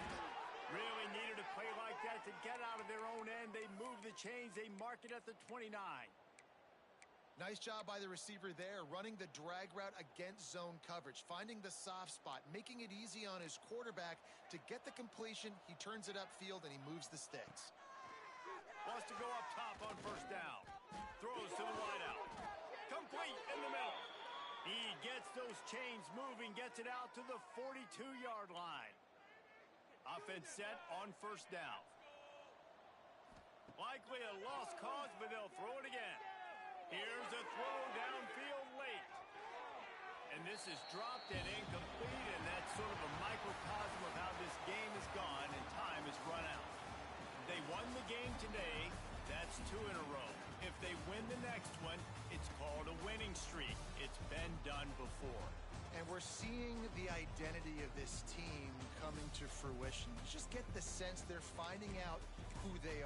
Really needed a play like that to get out of their own end. They move the chains. They mark it at the 29. Nice job by the receiver there, running the drag route against zone coverage, finding the soft spot, making it easy on his quarterback to get the completion. He turns it upfield, and he moves the sticks. Wants to go up top on first down. Throws to the wideout. Complete in the middle. He gets those chains moving, gets it out to the 42-yard line. Offense set on first down. Likely a lost cause, but they'll throw it again. Here's a throw downfield late. And this is dropped and incomplete, and that's sort of a microcosm of how this game has gone, and time has run out. They won the game today. That's 2 in a row. If they win the next one, it's called a winning streak. It's been done before. And we're seeing the identity of this team coming to fruition. You just get the sense they're finding out who they